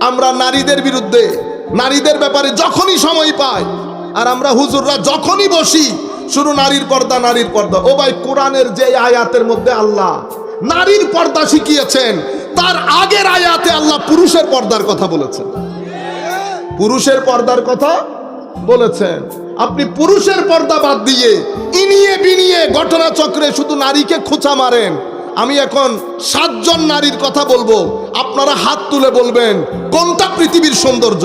আমরা নারীদের বিরুদ্ধে, নারীদের ব্যাপারে যখনই সময় পাই, আর আমরা হুজুররা যখনই বসি শুধু নারীর পর্দা, নারীর পর্দা। ও ভাই, কোরআনের যে আয়াতের মধ্যে আল্লাহ নারীর পর্দা শিখিয়েছেন, তার আগের আয়াতে আল্লাহ পুরুষের পর্দার কথা বলেছেন, পুরুষের পর্দার কথা বলেছেন। আপনি পুরুষের পর্দা বাদ দিয়ে ইনিয়ে বিনিয়ে ঘটনাচক্রে শুধু নারীকে খোঁচা মারেন। আমি এখন 7 জন নারীর কথা বলবো, আপনারা হাত তুলে বলবেন কোনটা পৃথিবীর সৌন্দর্য,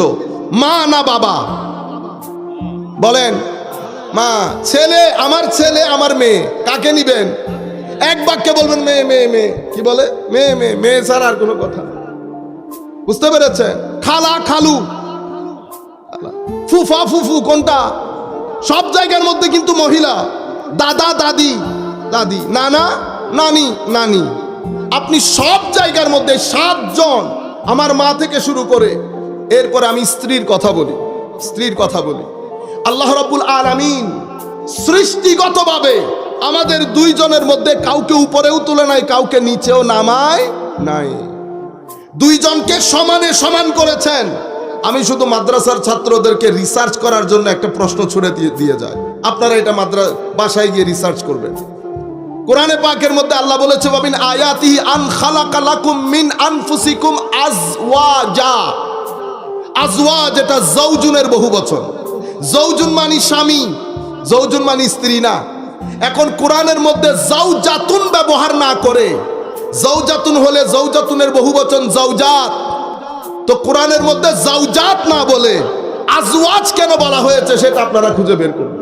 মা না বাবা? বলেন। মা। ছেলে, আমার ছেলে আমার মেয়ে, কাকে নিবেন? এক বাক্যে বলবেন মেয়ে মেয়ে মেয়ে। কি বলে? মেয়ে মেয়ে, মেয়ে ছাড়া আর কোনো কথা। বুঝতে পেরেছেন? খালা খালু, ফুফা ফুফু, কোনটা? সব জায়গার মধ্যে কিন্তু মহিলা। দাদা দাদি, দাদি, নানা নানি নানি। আপনি সব জায়গার মধ্যে 7 জন, আমার মা থেকে শুরু করে। এরপরে আমি স্ত্রীর কথা বলি, স্ত্রীর কথা বলি। আল্লাহ রাব্বুল আলামিন সৃষ্টিগতভাবে আমাদের 2 জনের মধ্যে কাউকে উপরেও তুলে নাই, কাউকে নিচেও নামায় নাই। 2 জনকে সমানে সমান করেছেন। আমি শুধু মাদ্রাসার ছাত্রদেরকে রিসার্চ করার জন্য একটা প্রশ্ন ছুড়ে দিয়ে যায়, আপনারা এটা বাসায় গিয়ে রিসার্চ করবেন। কোরআনে পাকের মধ্যে আল্লাহ বলেছে, ওয়ামিন আয়াতিহি আন খালাকা লাকুম মিন আনফুসিকুম আজওয়াজা। আজওয়াজ এটা জাওজুনের বহুবচন। জাওজুন মানে স্বামী, জাওজুন মানে স্ত্রী না। এখন কোরআনের মধ্যে জাওজাতুন ব্যবহার না করে, জাওজাতুন হলে জাওজাতুনের বহুবচন জাওজাত, তো কোরআনের মধ্যে জাওজাত না বলে আজওয়াজ কেন বলা হয়েছে সেটা আপনারা খুঁজে বের করুন।